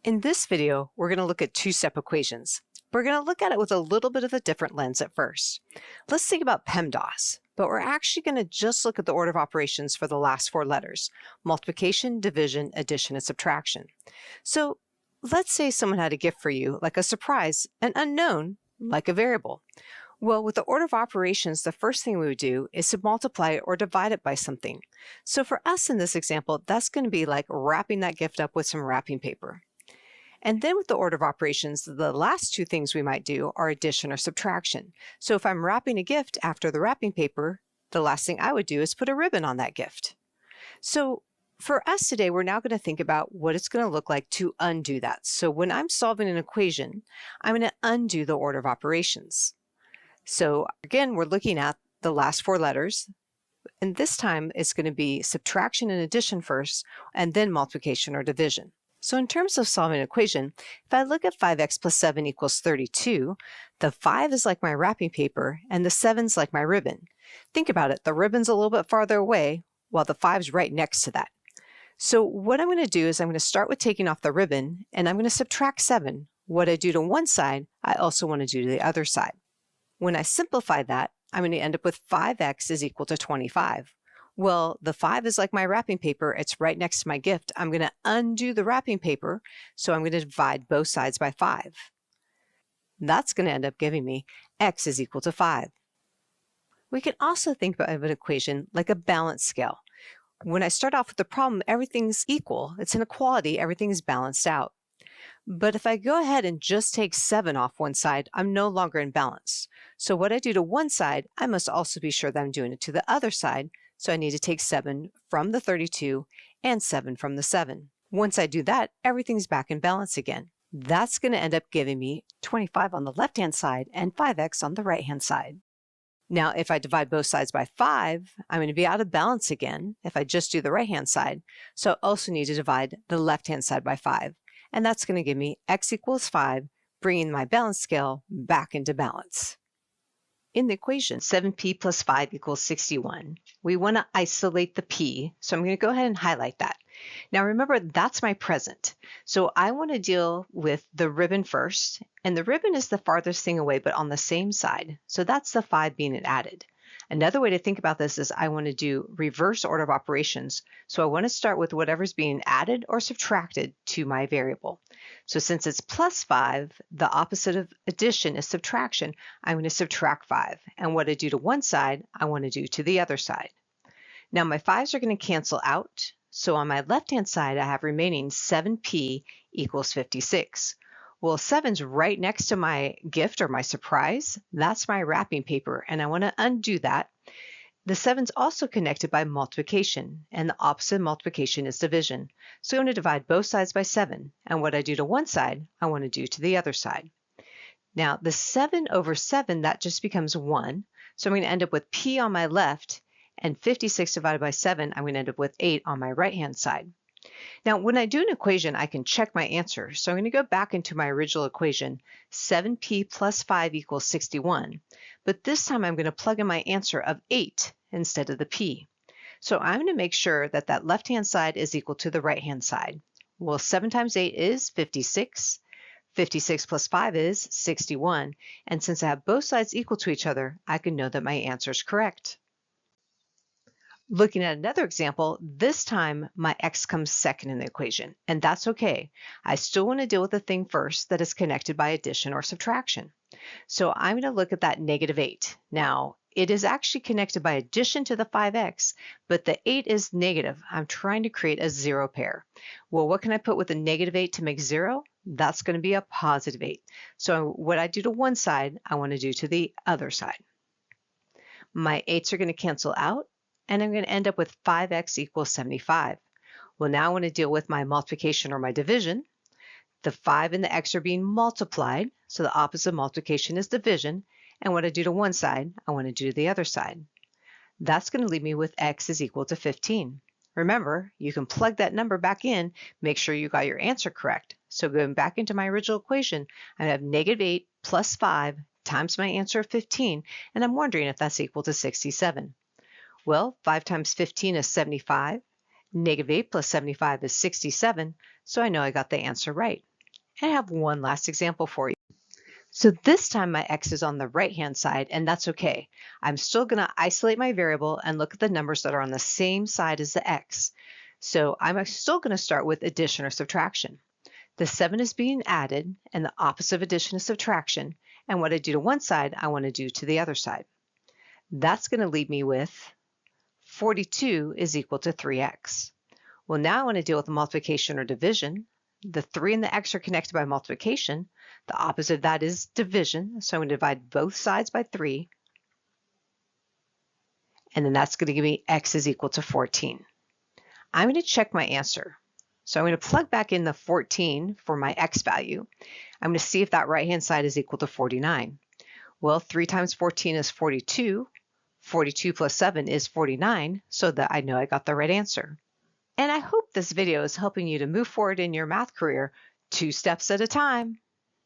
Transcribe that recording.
In this video, we're going to look at two-step equations. We're going to look at it with a little bit of a different lens at first. Let's think about PEMDAS, but we're actually going to just look at the order of operations for the last four letters: multiplication, division, addition, and subtraction. So let's say someone had a gift for you, like a surprise, an unknown, like a variable. Well, with the order of operations, the first thing we would do is to multiply it or divide it by something. So for us in this example, that's going to be like wrapping that gift up with some wrapping paper. And then with the order of operations, the last two things we might do are addition or subtraction. So if I'm wrapping a gift after the wrapping paper, the last thing I would do is put a ribbon on that gift. So for us today, we're now going to think about what it's going to look like to undo that. So when I'm solving an equation, I'm going to undo the order of operations. So again, we're looking at the last four letters, and this time it's going to be subtraction and addition first, and then multiplication or division. So in terms of solving an equation, if I look at 5x plus 7 equals 32, the 5 is like my wrapping paper and the 7's like my ribbon. Think about it, the ribbon's a little bit farther away while the 5's right next to that. So what I'm going to do is I'm going to start with taking off the ribbon and I'm going to subtract 7. What I do to one side, I also want to do to the other side. When I simplify that, I'm going to end up with 5x is equal to 25. Well, the 5 is like my wrapping paper. It's right next to my gift. I'm going to undo the wrapping paper, so I'm going to divide both sides by 5. That's going to end up giving me x is equal to 5. We can also think about an equation like a balance scale. When I start off with the problem, everything's equal. It's an equality. Everything's balanced out. But if I go ahead and just take 7 off one side, I'm no longer in balance. So what I do to one side, I must also be sure that I'm doing it to the other side. So I need to take 7 from the 32 and 7 from the 7. Once I do that, everything's back in balance again. That's going to end up giving me 25 on the left-hand side and 5x on the right-hand side. Now, if I divide both sides by 5, I'm going to be out of balance again if I just do the right-hand side. So I also need to divide the left-hand side by 5. And that's going to give me x equals 5, bringing my balance scale back into balance. In the equation, 7p plus 5 equals 61. We want to isolate the p, so I'm going to go ahead and highlight that. Now remember, that's my present. So I want to deal with the ribbon first, and the ribbon is the farthest thing away, but on the same side. So that's the 5 being added. Another way to think about this is I want to do reverse order of operations. So I want to start with whatever's being added or subtracted to my variable. So since it's plus 5, the opposite of addition is subtraction. I'm going to subtract 5. And what I do to one side, I want to do to the other side. Now my 5's are going to cancel out. So on my left-hand side, I have remaining 7p equals 56. Well, 7's right next to my gift or my surprise. That's my wrapping paper, and I want to undo that. The 7's also connected by multiplication, and the opposite of multiplication is division. So I'm going to divide both sides by 7, and what I do to one side, I want to do to the other side. Now, the 7 over 7, that just becomes 1. So I'm going to end up with p on my left, and 56 divided by 7, I'm going to end up with 8 on my right-hand side. Now, when I do an equation, I can check my answer. So I'm going to go back into my original equation, 7p plus 5 equals 61. But this time I'm going to plug in my answer of 8 instead of the p. So I'm going to make sure that that left-hand side is equal to the right-hand side. Well, 7 times 8 is 56. 56 plus 5 is 61. And since I have both sides equal to each other, I can know that my answer is correct. Looking at another example, this time my x comes second in the equation, and that's okay. I still want to deal with the thing first that is connected by addition or subtraction. So I'm going to look at that negative 8. Now, it is actually connected by addition to the 5x, but the 8 is negative. I'm trying to create a 0 pair. Well, what can I put with a negative 8 to make 0? That's going to be a positive 8. So what I do to one side, I want to do to the other side. My 8's are going to cancel out, and I'm going to end up with 5x equals 75. Well, now I want to deal with my multiplication or my division. The 5 and the x are being multiplied, so the opposite of multiplication is division, and what I do to one side, I want to do to the other side. That's going to leave me with x is equal to 15. Remember, you can plug that number back in, make sure you got your answer correct. So going back into my original equation, I have negative 8 plus 5 times my answer of 15, and I'm wondering if that's equal to 67. Well, 5 times 15 is 75. Negative 8 plus 75 is 67, so I know I got the answer right. And I have one last example for you. So this time my x is on the right-hand side, and that's okay. I'm still going to isolate my variable and look at the numbers that are on the same side as the x. So I'm still going to start with addition or subtraction. The 7 is being added, and the opposite of addition is subtraction. And what I do to one side, I want to do to the other side. That's going to leave me with 42 is equal to 3x. Well, now I want to deal with multiplication or division. The 3 and the x are connected by multiplication. The opposite of that is division, so I'm going to divide both sides by 3. And then that's going to give me x is equal to 14. I'm going to check my answer. So I'm going to plug back in the 14 for my x value. I'm going to see if that right-hand side is equal to 49. Well, 3 times 14 is 42. 42 plus 7 is 49, so that I know I got the right answer. And I hope this video is helping you to move forward in your math career 2 steps at a time.